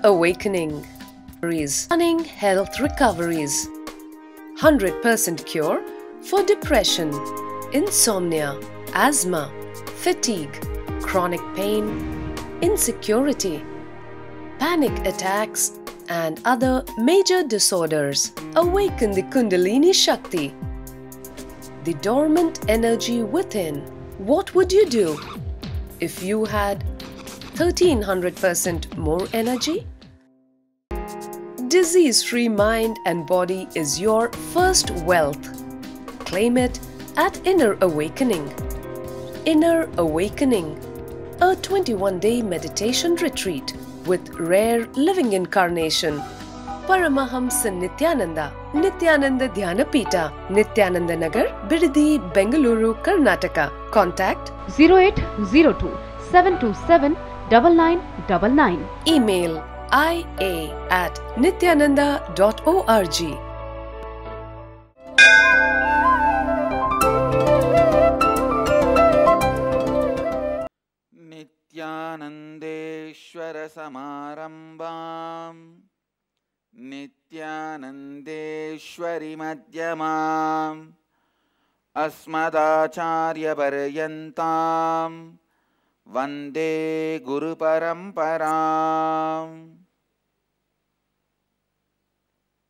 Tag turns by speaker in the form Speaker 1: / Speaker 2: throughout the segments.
Speaker 1: awakening. Stunning health recoveries. 100% cure for depression, insomnia, asthma, fatigue, chronic pain, insecurity, panic attacks, and other major disorders. Awaken the Kundalini Shakti, the dormant energy within. What would you do if you had 1300% more energy? Disease-free mind and body is your first wealth. Claim it at Inner Awakening. Inner Awakening, a 21-day meditation retreat with rare living incarnation. Paramahamsa Nityananda, Nityananda Dhyanapita, Nityananda Nagar, Bidadi, Bengaluru, Karnataka. Contact
Speaker 2: 0802 727 9999.
Speaker 1: Email ia@nityananda.org.
Speaker 3: नित्यानन्देश्वर समारम्भाम् नित्यानन्देश्वरि मध्यमाम् अस्मदाचार्यपर्यन्ताम् वन्दे गुरुपरम्पराम्.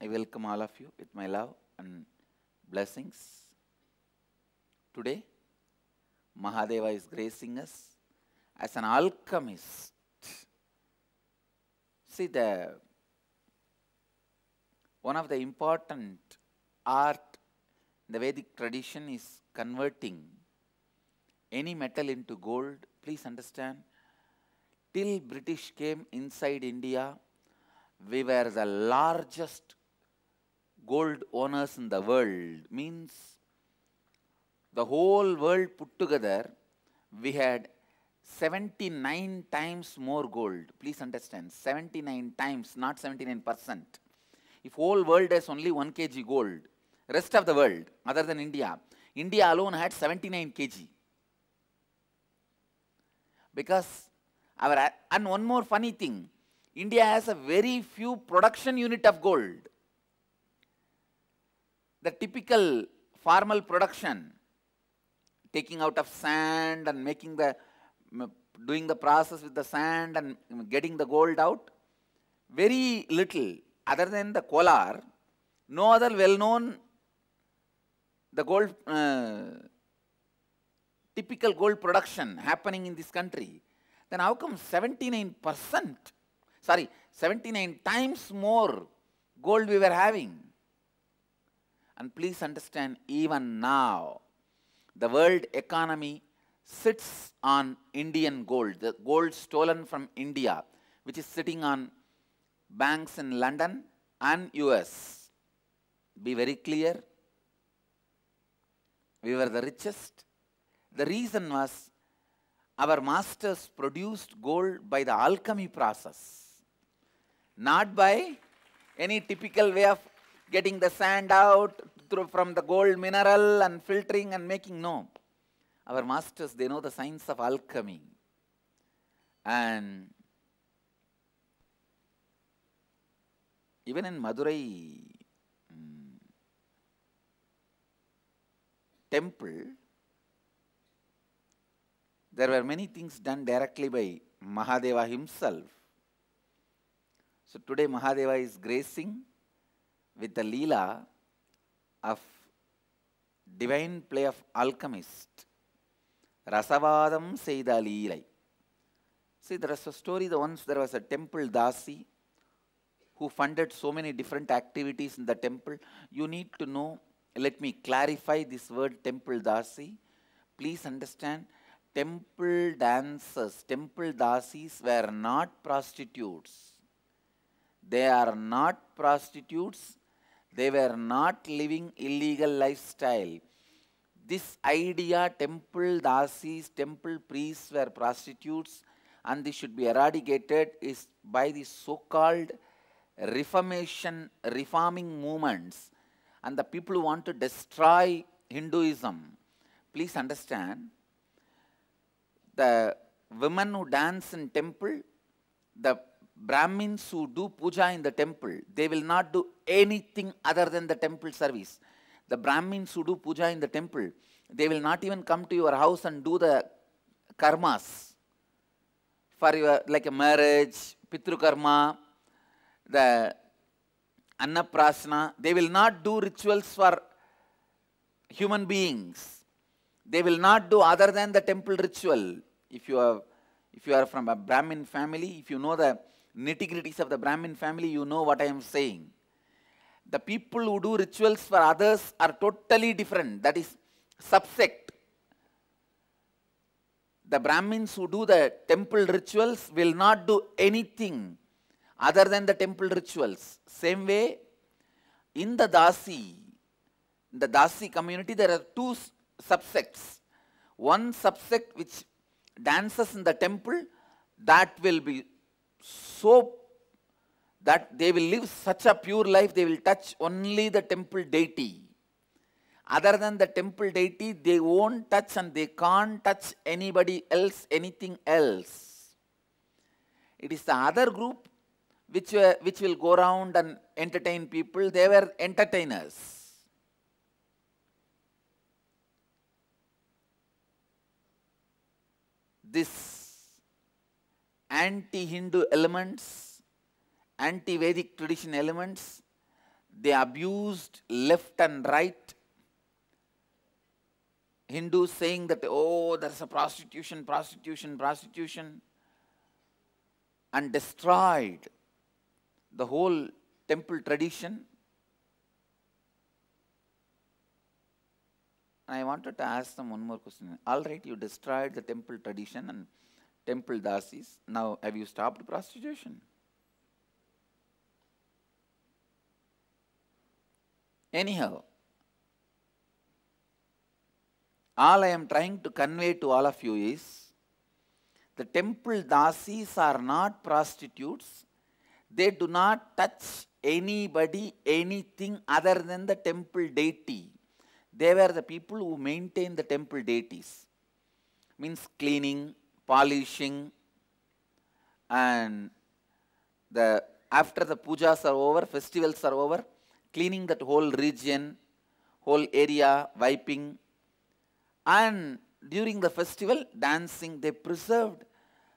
Speaker 3: I welcome all of you with my love and blessings. Today, Mahadeva is gracing us as an alchemist. See, one of the important art in the Vedic tradition is converting any metal into gold. Please understand, till British came inside India, we were the largest gold owners in the world. Means the whole world put together, we had 79 times more gold. Please understand, 79 times, not 79%. If whole world has only 1 kg gold, rest of the world, other than India, India alone had 79 kg. Because and one more funny thing, India has a very few production unit of gold. The typical formal production, taking out of sand and doing the process with the sand and getting the gold out, very little. Other than the Kolar, no other well-known typical gold production happening in this country. Then how come 79 times more gold we were having? And please understand, even now, the world economy sits on Indian gold, the gold stolen from India, which is sitting on banks in London and US. Be very clear, we were the richest. The reason was our masters produced gold by the alchemy process, not by any typical way of getting the sand out from the gold mineral and filtering and making. No. Our masters, they know the science of alchemy. And even in Madurai temple, there were many things done directly by Mahadeva himself. So today Mahadeva is gracing with the Leela of divine play of Alchemist. Rasavadam Seida Leelai. See, there is a story, once there was a temple Dasi who funded so many different activities in the temple. You need to know, let me clarify this word temple Dasi. Please understand, temple dancers, temple Dasis were not prostitutes. They are not prostitutes. They were not living illegal lifestyle. This idea, temple Dasis, temple priests were prostitutes and they should be eradicated, is by the so-called reforming movements and the people who want to destroy Hinduism. Please understand, the women who dance in temple, the Brahmins who do puja in the temple, they will not do anything other than the temple service. The Brahmins who do puja in the temple, they will not even come to your house and do the karmas for your, like a marriage, pitru karma, the annaprasana. They will not do rituals for human beings. They will not do other than the temple ritual. If you are from a Brahmin family, if you know the nitty-gritties of the Brahmin family, you know what I am saying. The people who do rituals for others are totally different. That is subsect. The Brahmins who do the temple rituals will not do anything other than the temple rituals. Same way, in the Dasi community, there are two subsects. One subsect which dances in the temple, that will be so that they will live such a pure life, they will touch only the temple deity. Other than the temple deity, they won't touch, and they can't touch anybody else, anything else. It is the other group which will go around and entertain people. They were entertainers. This anti-Hindu elements, anti-Vedic tradition elements, they abused left and right. Hindus saying that, oh, there's a prostitution, and destroyed the whole temple tradition. I wanted to ask them one more question. All right, you destroyed the temple tradition and temple dasis. Now, have you stopped prostitution? Anyhow, all I am trying to convey to all of you is, the temple dasis are not prostitutes. They do not touch anybody, anything other than the temple deity. They were the people who maintain the temple deities. Means cleaning, polishing, and after the pujas are over, festivals are over, cleaning that whole region, whole area, wiping. And during the festival, dancing. They preserved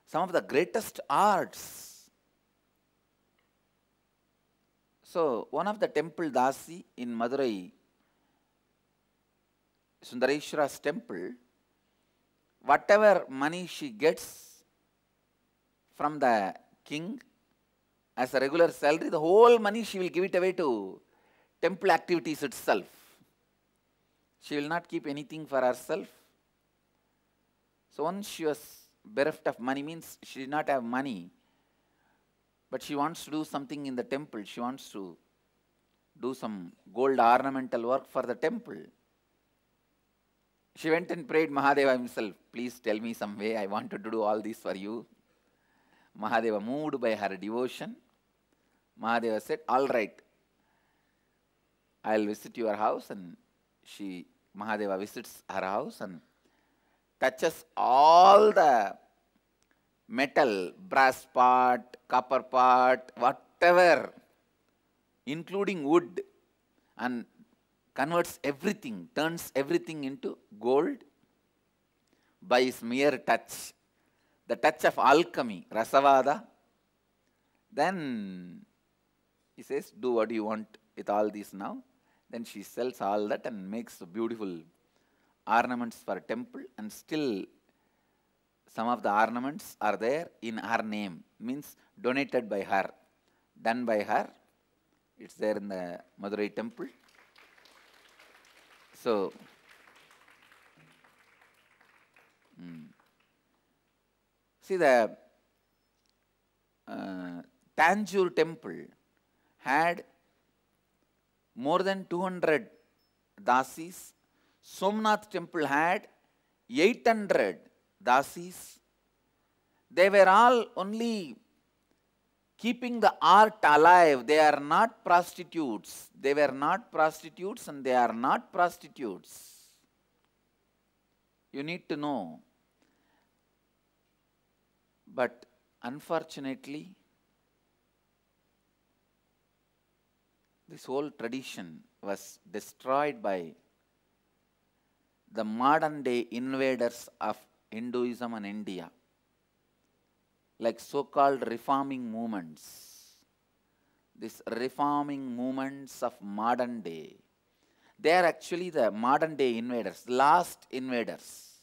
Speaker 3: some of the greatest arts. So, one of the temple dasi in Madurai, Sundareshwara's temple, whatever money she gets from the king as a regular salary, the whole money she will give it away to temple activities itself. She will not keep anything for herself. So once she was bereft of money, means she did not have money, but she wants to do something in the temple. She wants to do some gold ornamental work for the temple. She went and prayed Mahadeva himself, please tell me some way, I wanted to do all this for you. Mahadeva, moved by her devotion, Mahadeva said, all right, I'll visit your house. And Mahadeva visits her house and touches all the metal, brass part, copper part, whatever, including wood, and converts everything, turns everything into gold by his mere touch. The touch of alchemy, Rasavada. Then he says, do what you want with all this now. Then she sells all that and makes beautiful ornaments for a temple, and still some of the ornaments are there in her name, means donated by her, done by her. It's there in the Madurai temple. So, see, the Tanjore temple had more than 200 dasis. Somnath temple had 800 dasis. They were all only keeping the art alive. They are not prostitutes. They were not prostitutes, and they are not prostitutes. You need to know. But unfortunately, this whole tradition was destroyed by the modern day invaders of Hinduism and India, like so-called reforming movements. These reforming movements of modern day, they are actually the modern day invaders, last invaders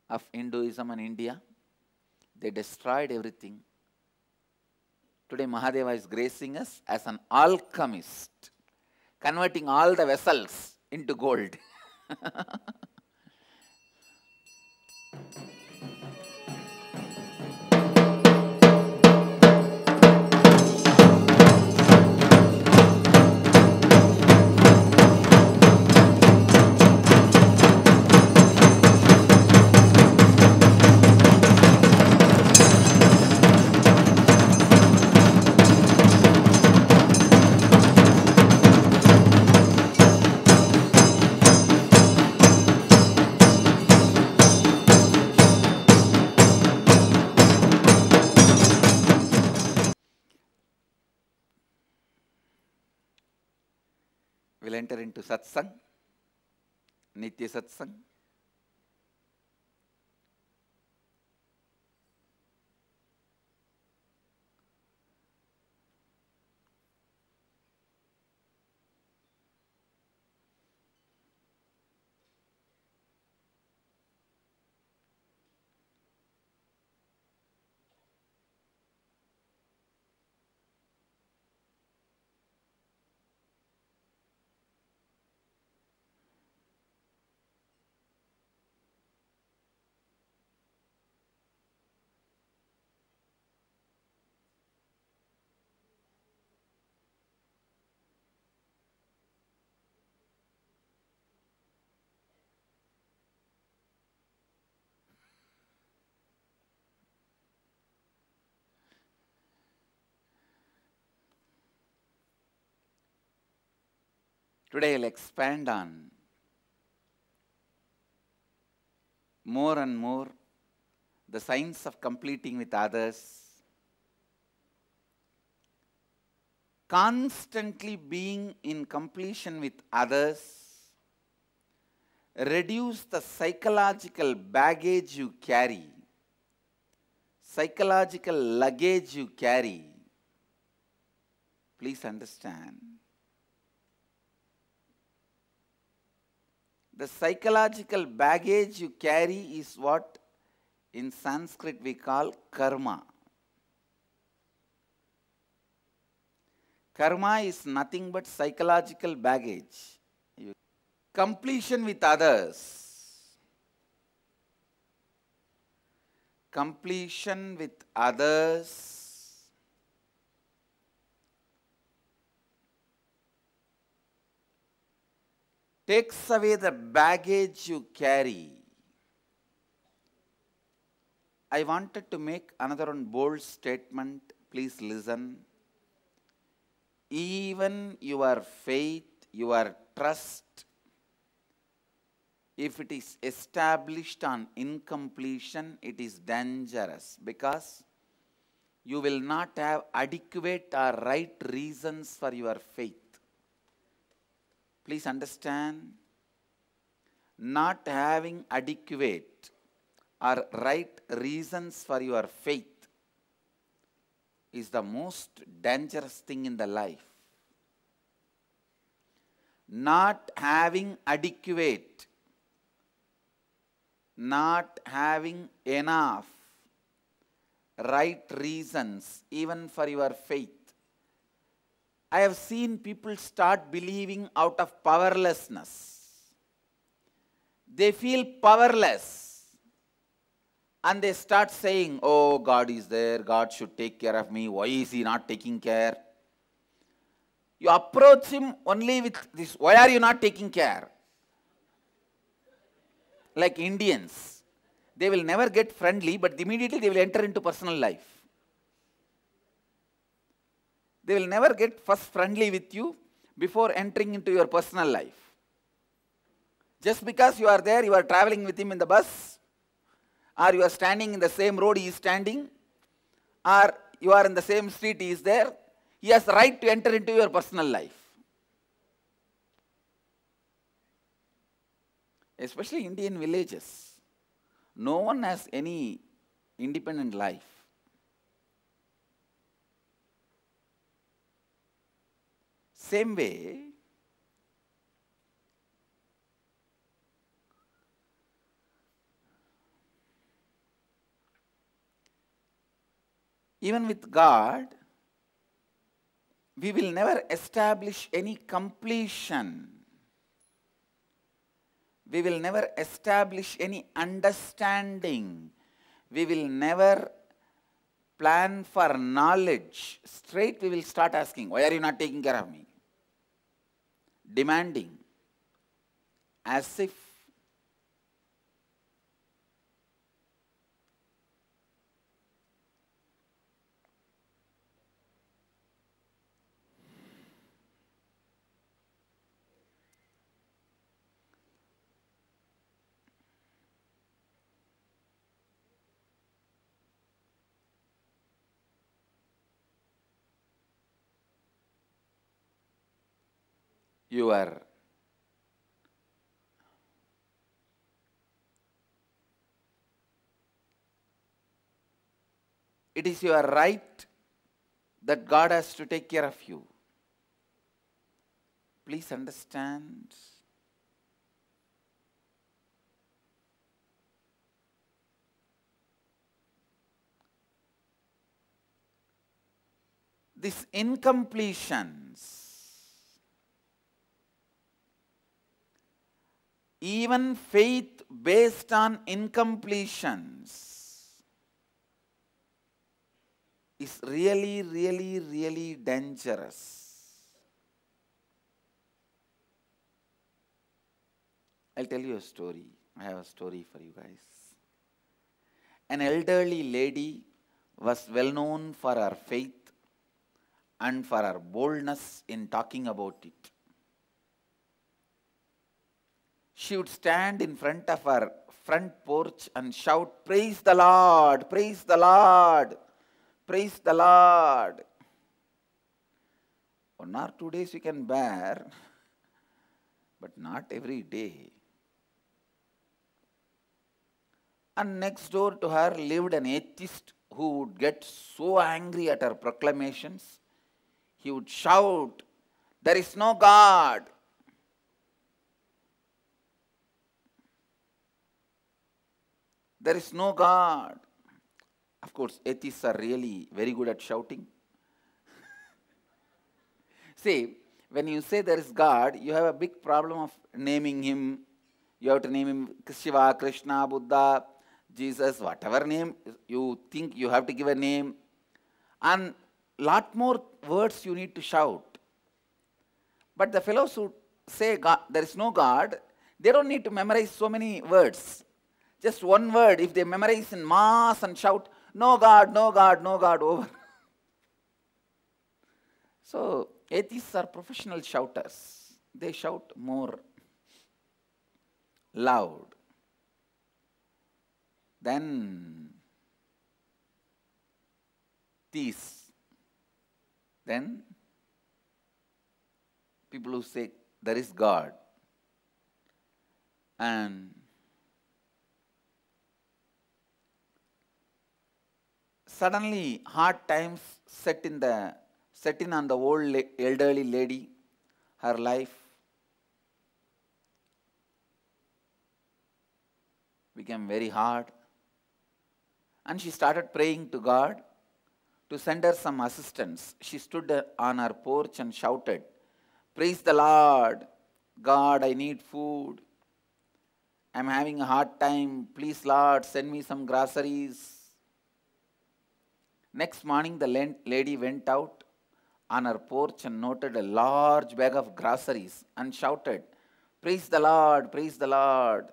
Speaker 3: of Hinduism and India. They destroyed everything. Today Mahadeva is gracing us as an alchemist, converting all the vessels into gold. We'll enter into satsang, Nitya satsang. Today I'll expand on more and more the science of completing with others, constantly being in completion with others, reduce the psychological baggage you carry, psychological luggage you carry. Please understand. The psychological baggage you carry is what in Sanskrit we call karma. Karma is nothing but psychological baggage. Completion with others. Completion with others takes away the baggage you carry. I wanted to make another one bold statement. Please listen. Even your faith, your trust, if it is established on incompletion, it is dangerous because you will not have adequate or right reasons for your faith. Please understand, not having adequate or right reasons for your faith is the most dangerous thing in the life. Not having adequate, not having enough right reasons even for your faith. I have seen people start believing out of powerlessness. They feel powerless and they start saying, oh, God is there, God should take care of me, why is He not taking care? You approach Him only with this, why are you not taking care? Like Indians, they will never get friendly, but immediately they will enter into personal life. They will never get first friendly with you before entering into your personal life. Just because you are there, you are traveling with him in the bus, or you are standing in the same road he is standing, or you are in the same street he is there, he has the right to enter into your personal life. Especially Indian villages. No one has any independent life. Same way, even with God, we will never establish any completion. We will never establish any understanding. We will never plan for knowledge. Straight we will start asking, why are you not taking care of me? Demanding, as if your it is your right that God has to take care of you. Please understand. These incompletions, even faith based on incompletions, is really, really, really dangerous. I'll tell you a story. I have a story for you guys. An elderly lady was well known for her faith and for her boldness in talking about it. She would stand in front of her front porch and shout, "Praise the Lord, praise the Lord, praise the Lord." 1 or 2 days you can bear, but not every day. And next door to her lived an atheist who would get so angry at her proclamations. He would shout, "There is no God." There is no God. Of course, atheists are really very good at shouting. See, when you say there is God, you have a big problem of naming him. You have to name him Shiva, Krishna, Buddha, Jesus, whatever name you think you have to give a name. And lot more words you need to shout. But the fellows who say God, there is no God, they don't need to memorize so many words. Just one word, if they memorize in mass and shout, "No God, no God, no God," over. So, atheists are professional shouters. They shout more loud than theists. Then, people who say there is God. And suddenly, hard times set in on the old elderly lady. Her life became very hard, and she started praying to God to send her some assistance. She stood on her porch and shouted, "Praise the Lord, God, I need food. I'm having a hard time. Please, Lord, send me some groceries." Next morning, the lady went out on her porch and noted a large bag of groceries and shouted, "Praise the Lord, praise the Lord."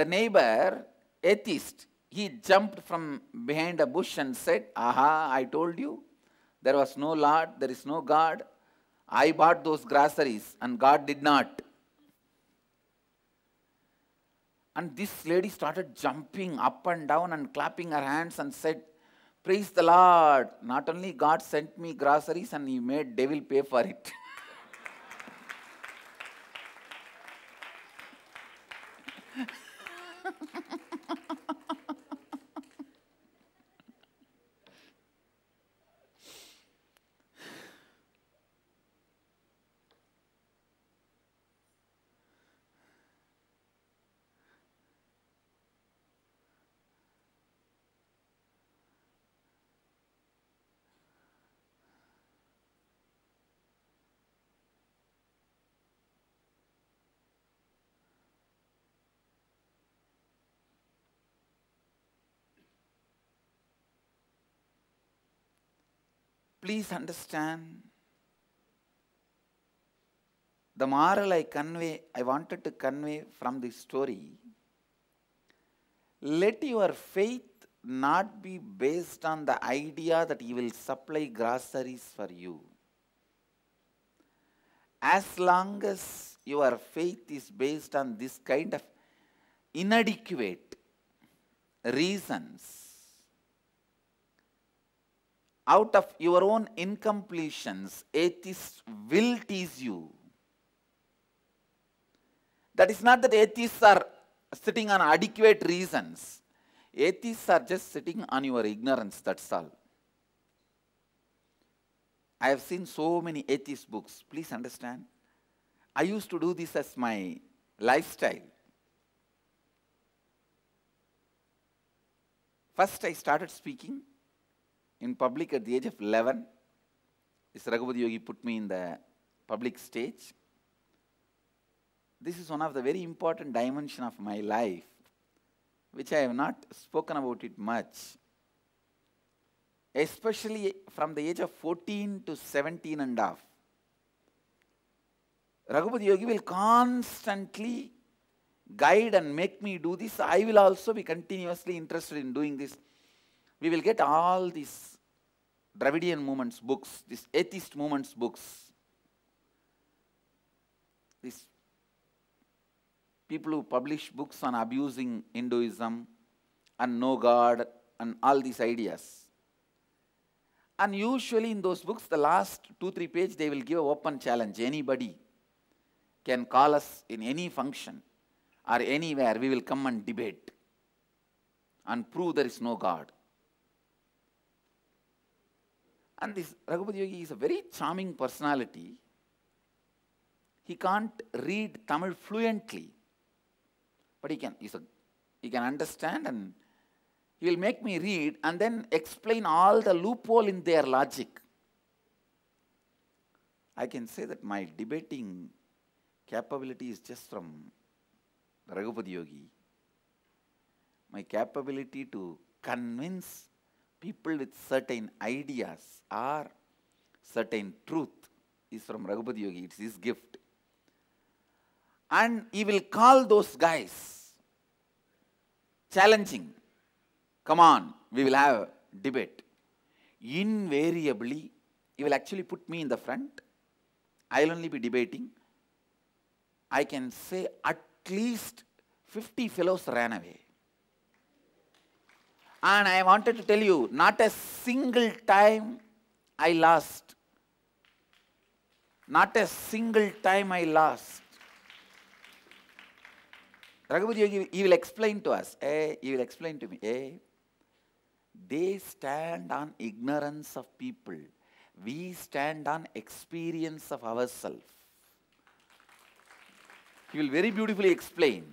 Speaker 3: The neighbor, atheist, he jumped from behind a bush and said, "Aha, I told you, there was no Lord, there is no God. I bought those groceries and God did not." And this lady started jumping up and down and clapping her hands and said, Praise the Lord. Not only God sent me groceries and he made devil pay for it. Please understand, the moral I wanted to convey from this story, let your faith not be based on the idea that he will supply groceries for you. As long as your faith is based on this kind of inadequate reasons, out of your own incompletions, atheists will tease you. That is not that atheists are sitting on adequate reasons. Atheists are just sitting on your ignorance, that's all. I have seen so many atheist books. Please understand. I used to do this as my lifestyle. First I started speaking in public at the age of 11. This Raghupati Yogi put me in the public stage. This is one of the very important dimensions of my life, which I have not spoken about it much. Especially from the age of 14 to 17 and a half. Raghupati Yogi will constantly guide and make me do this. I will also be continuously interested in doing this. We will get all these Dravidian movements books, these atheist movements books, these people who publish books on abusing Hinduism and no God and all these ideas. And usually in those books, the last 2-3 pages, they will give an open challenge. Anybody can call us in any function or anywhere, we will come and debate and prove there is no God. And this Raghupati Yogi is a very charming personality. He can't read Tamil fluently, but he can understand, and he will make me read and then explain all the loophole in their logic. I can say that my debating capability is just from Raghupati Yogi. My capability to convince people with certain ideas or certain truth is from Raghupati Yogi. It's his gift. And he will call those guys challenging. Come on, we will have a debate. Invariably, he will actually put me in the front. I will only be debating. I can say at least 50 fellows ran away. And I wanted to tell you, not a single time I lost. Not a single time I lost. Raghupati Yogi, he will explain to us. He will explain to me. They stand on ignorance of people. We stand on experience of ourselves. He will very beautifully explain.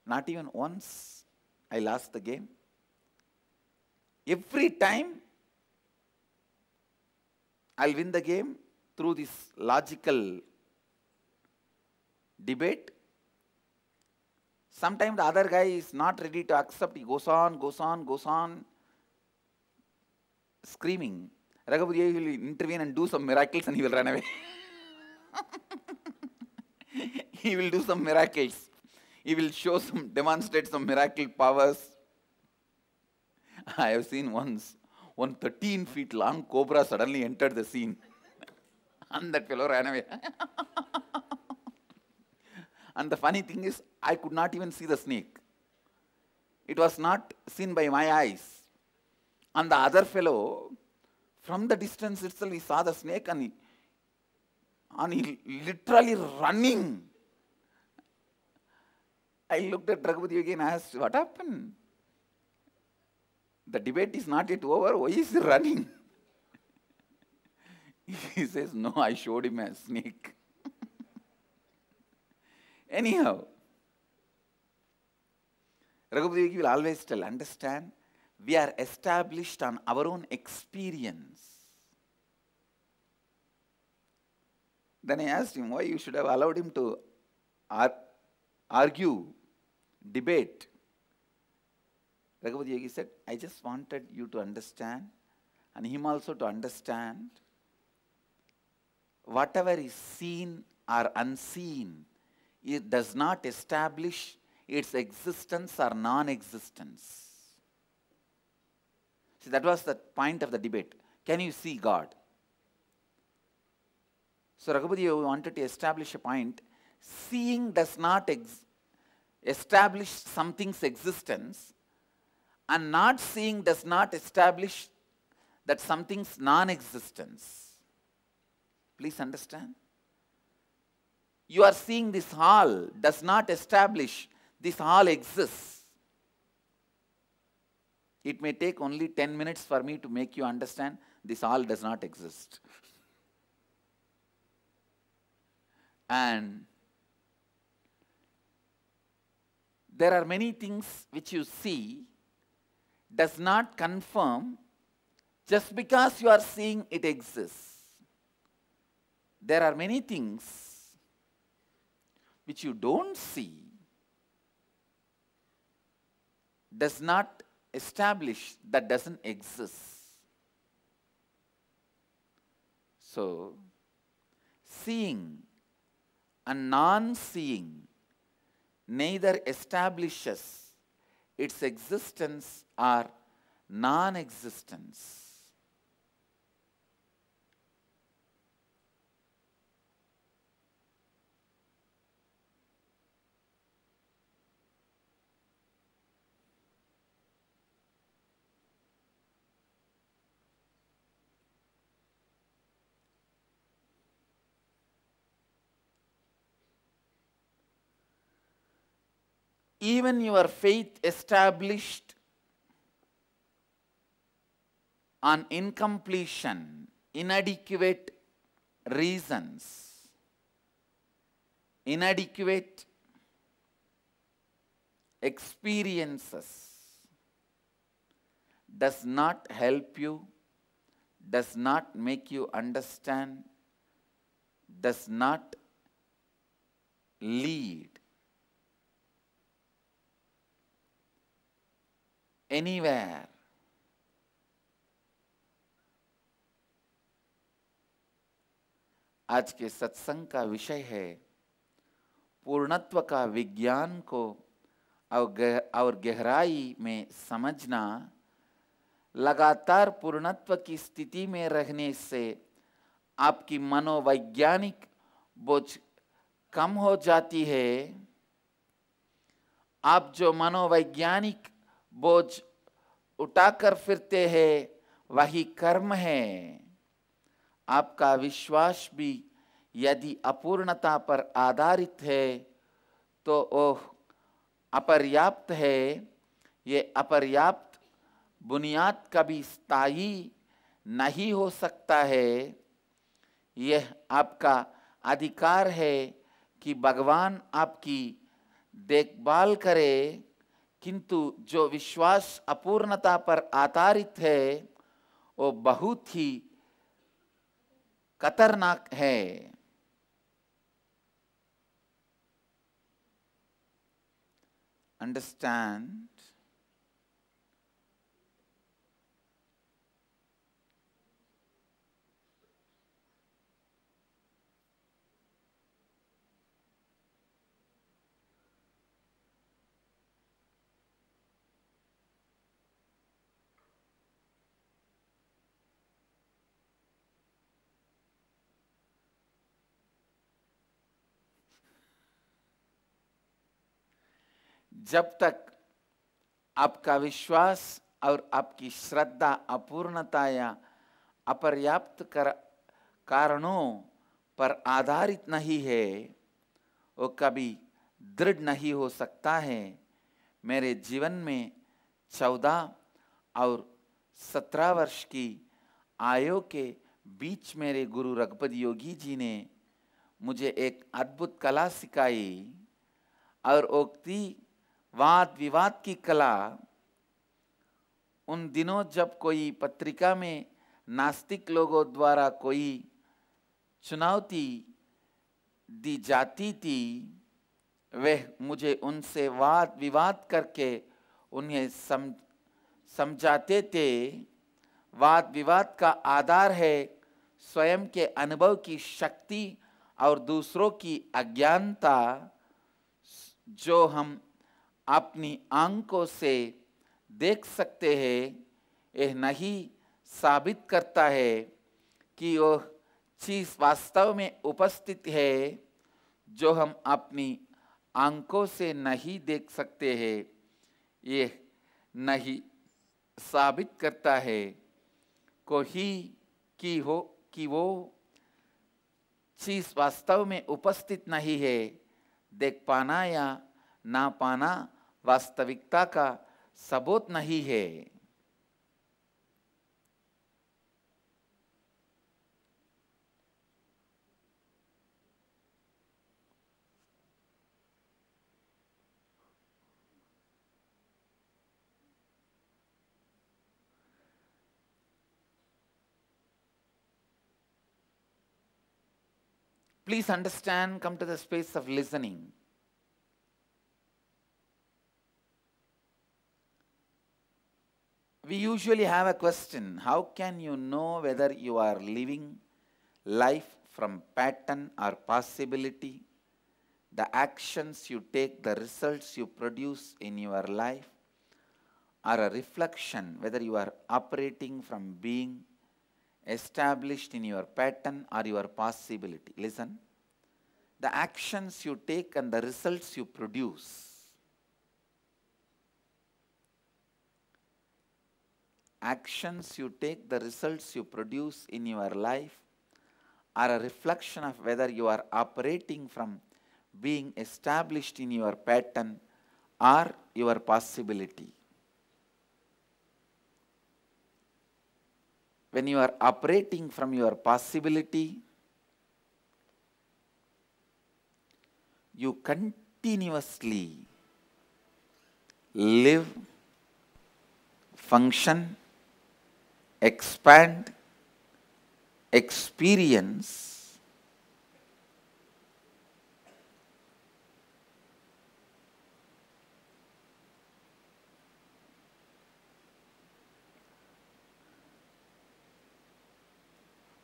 Speaker 3: Not even once I lost the game. Every time I'll win the game through this logical debate. Sometimes the other guy is not ready to accept. He goes on, screaming. Raghupati will intervene and do some miracles and he will run away. He will do some miracles. He will demonstrate some miracle powers. I have seen once, one 13 feet long cobra suddenly entered the scene. And that fellow ran away. And the funny thing is, I could not even see the snake. It was not seen by my eyes. And the other fellow, from the distance itself, he saw the snake and he literally running. I looked at Raghupati again and asked, what happened? The debate is not yet over. Why is he running? He says, no, I showed him a snake. Anyhow, Raghupati will always tell, understand, we are established on our own experience. Then I asked him why you should have allowed him to argue, debate. Raghupati Yogi said, I just wanted you to understand, and him also to understand, whatever is seen or unseen, it does not establish its existence or non-existence. See, that was the point of the debate. Can you see God? So Raghupati Yogi wanted to establish a point. Seeing does not establish something's existence, and not seeing does not establish that something's non-existence. Please understand. You are seeing this hall does not establish this hall exists. It may take only 10 minutes for me to make you understand this hall does not exist. And there are many things which you see does not confirm just because you are seeing it exists. There are many things which you don't see does not establish that doesn't exist. So, seeing and non-seeing neither establishes its existence or non-existence. Even your faith established on incompletion, inadequate reasons, inadequate experiences does not help you, does not make you understand, does not lead anywhere. आज के सत्संग का विषय है पूर्णत्व का विज्ञान को और गहराई में समझना। लगातार पूर्णत्व की स्थिति में रहने से आपकी मनोवैज्ञानिक बोझ कम हो जाती है। आप जो मनोवैज्ञानिक बोझ उठाकर फिरते हैं वही कर्म है। आपका विश्वास भी यदि अपूर्णता पर आधारित है तो वह अपर्याप्त है। ये अपर्याप्त बुनियाद कभी स्थायी नहीं हो सकता है। यह आपका अधिकार है कि भगवान आपकी देखभाल करे, किंतु जो विश्वास अपूर्णता पर आधारित है वो बहुत ही खतरनाक है। Understand? जब तक आपका विश्वास और आपकी श्रद्धा अपूर्णता या अपर्याप्त कारणों पर आधारित नहीं है, वो कभी दृढ़ नहीं हो सकता है। मेरे जीवन में 14 और 17 वर्ष की आयु के बीच मेरे गुरु रघुपति योगी जी ने मुझे एक अद्भुत कला सिखाई और उक्ति वाद विवाद की कला। उन दिनों जब कोई पत्रिका में नास्तिक लोगों द्वारा कोई चुनौती दी जाती थी, वह मुझे उनसे वाद विवाद करके उन्हें समझाते थे। वाद विवाद का आधार है स्वयं के अनुभव की शक्ति और दूसरों की अज्ञानता, जो हम अपनी आंखों से देख सकते हैं। यह नहीं साबित करता है कि वह चीज वास्तव में उपस्थित है जो हम अपनी आंखों से नहीं देख सकते हैं। यह नहीं साबित करता है कि वो चीज वास्तव में उपस्थित नहीं है। देख पाना या ना पाना वास्तविकता का सबूत नहीं है। Please understand, come to the space of listening. We usually have a question: how can you know whether you are living life from pattern or possibility? The actions you take, the results you produce in your life are a reflection whether you are operating from being established in your pattern or your possibility. Listen. The actions you take and the results you produce. Actions you take, the results you produce in your life are a reflection of whether you are operating from being established in your pattern or your possibility. When you are operating from your possibility, you continuously live, function, expand, experience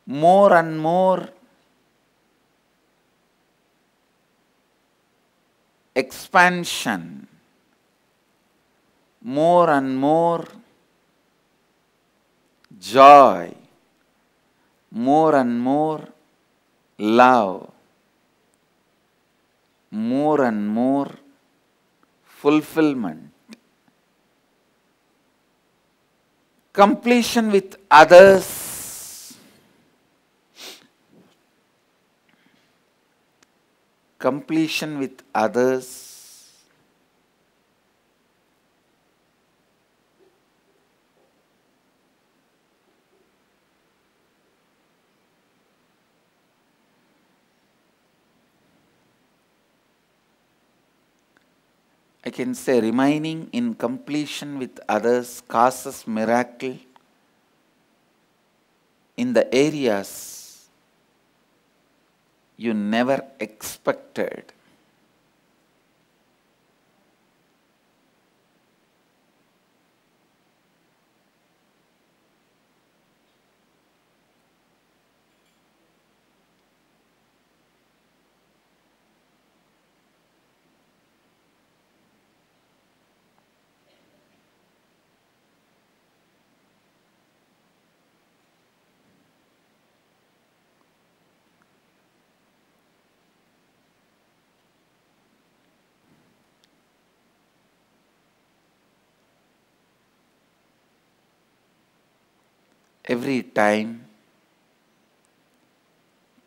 Speaker 3: more and more expansion, more and more joy, more and more love, more and more fulfillment. Completion with others, completion with others, I can say remaining in completion with others causes miracle in the areas you never expected. Every time,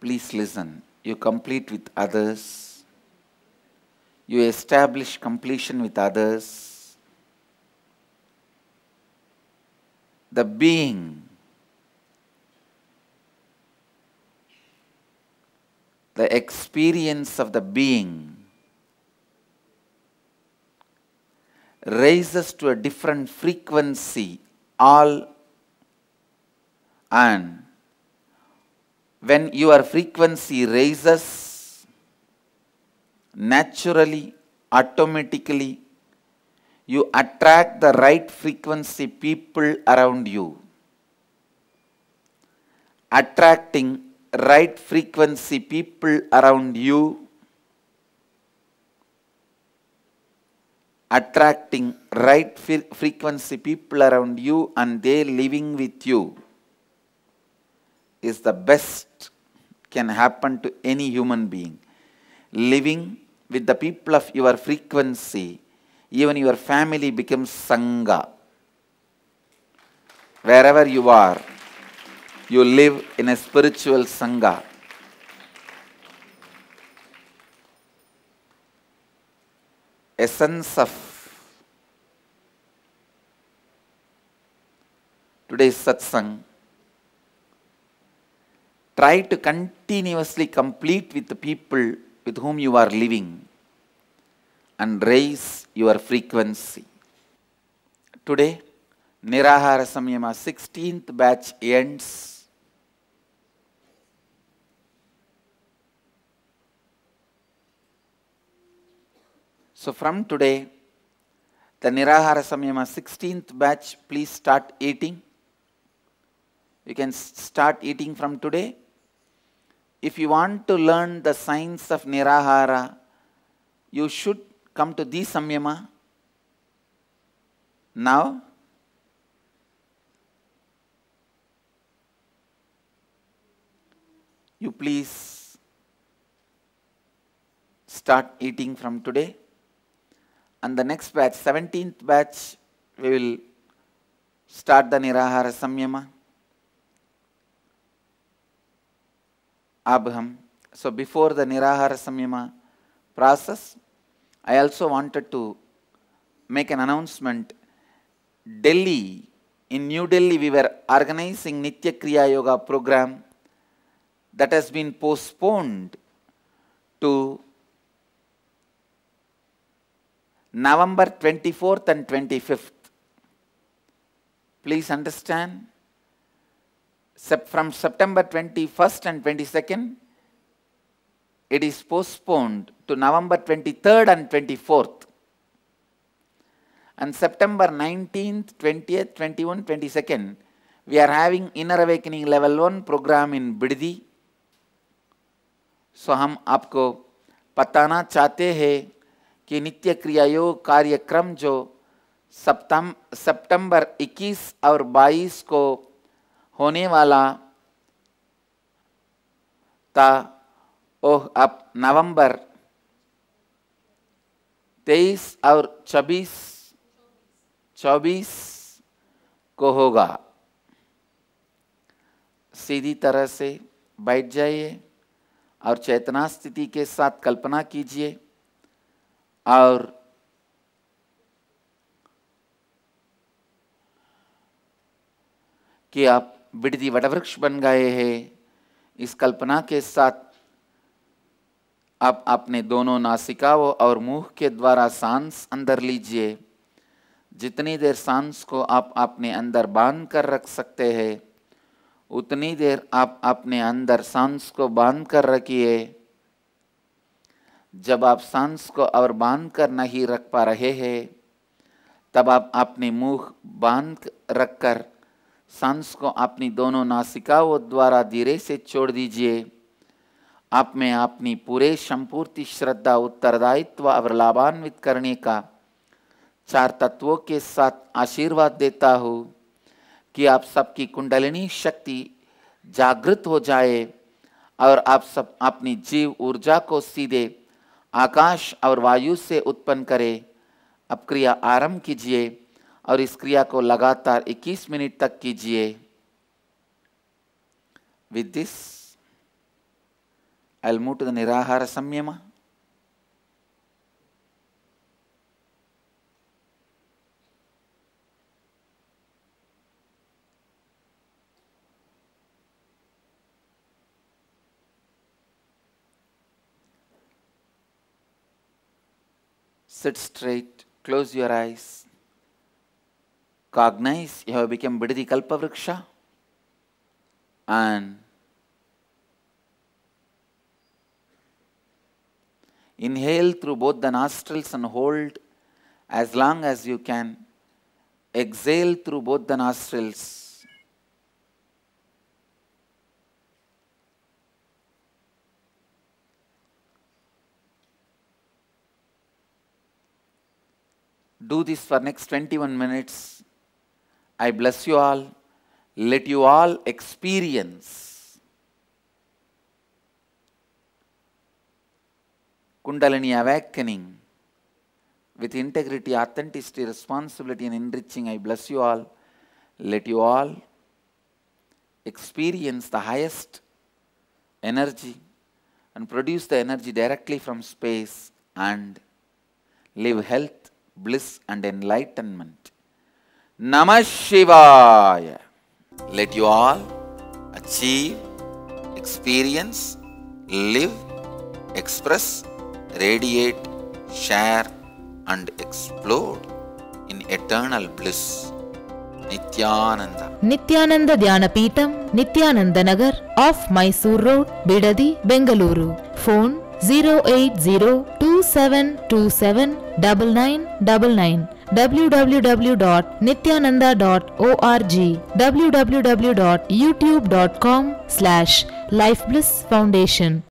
Speaker 3: please listen. You complete with others. You establish completion with others. The being, the experience of the being raises to a different frequency, and when your frequency raises, naturally, automatically, you attract the right frequency people around you. Attracting right frequency people around you, attracting right frequency people around you and they living with you is the best can happen to any human being. Living with the people of your frequency, even your family becomes Sangha. Wherever you are, you live in a spiritual Sangha. Essence of today's satsang. Try to continuously complete with the people with whom you are living and raise your frequency. Today, Nirahara Samyama 16th batch ends. So from today, the Nirahara Samyama 16th batch, please start eating. You can start eating from today. If you want to learn the science of Nirahara, you should come to the Samyama now. You please start eating from today. And the next batch, 17th batch, we will start the Nirahara Samyama. Abham. So before the Nirahara Samyama process, I also wanted to make an announcement. Delhi, in New Delhi, we were organizing Nitya Kriya Yoga program that has been postponed to November 24th and 25th. Please understand. From September 21st and 22nd, it is postponed to November 23rd and 24th. And September 19th, 20th, 21st, 22nd, we are having Inner Awakening Level 1 program in Biddi. So हम आपको बताना चाहते हैं कि नित्य क्रिया योग कार्यक्रम जो सितंबर 21 और 22 को होने वाला था, ओह अब नवंबर 23 और 24 को होगा। सीधी तरह से बैठ जाइए और चेतना स्थिति के साथ कल्पना कीजिए और कि आप बिडदी वटवृक्ष बन गए हैं। इस कल्पना के साथ आप अपने दोनों नासिकाओं और मुंह के द्वारा सांस अंदर लीजिए। जितनी देर सांस को आप अपने अंदर बांध कर रख सकते हैं, उतनी देर आप अपने अंदर सांस को बांध कर रखिए। जब आप सांस को और बांध कर नहीं रख पा रहे हैं, तब आप अपने मुंह बांध रखकर सांस को अपनी दोनों नासिकाओं द्वारा धीरे से छोड़ दीजिए। आप में अपनी पूरे संपूर्ण श्रद्धा, उत्तरदायित्व और लाभान्वित करने का 4 तत्वों के साथ आशीर्वाद देता हूँ कि आप सबकी कुंडलिनी शक्ति जागृत हो जाए और आप सब अपनी जीव ऊर्जा को सीधे आकाश और वायु से उत्पन्न करें। अब क्रिया आरंभ कीजिए और इस क्रिया को लगातार 21 मिनट तक कीजिए। With this, I'll move to the Nirahara Samyama. Sit straight, close your eyes. Cognize you have become Bidadi Kalpavriksha, and inhale through both the nostrils and hold as long as you can. Exhale through both the nostrils. Do this for next 21 minutes. I bless you all. Let you all experience Kundalini awakening with integrity, authenticity, responsibility and enriching. I bless you all. Let you all experience the highest energy and produce the energy directly from space and live health, bliss and enlightenment. Namah Shivaya. Let you all achieve, experience, live, express, radiate, share and explode in eternal bliss. Nityananda.
Speaker 4: Nityananda Dhyanapitham, Nityananda Nagar, off Mysore Road, Bidadi, Bengaluru. Phone 08027279999. www.nityananda.org. www.youtube.com/Life Bliss Foundation.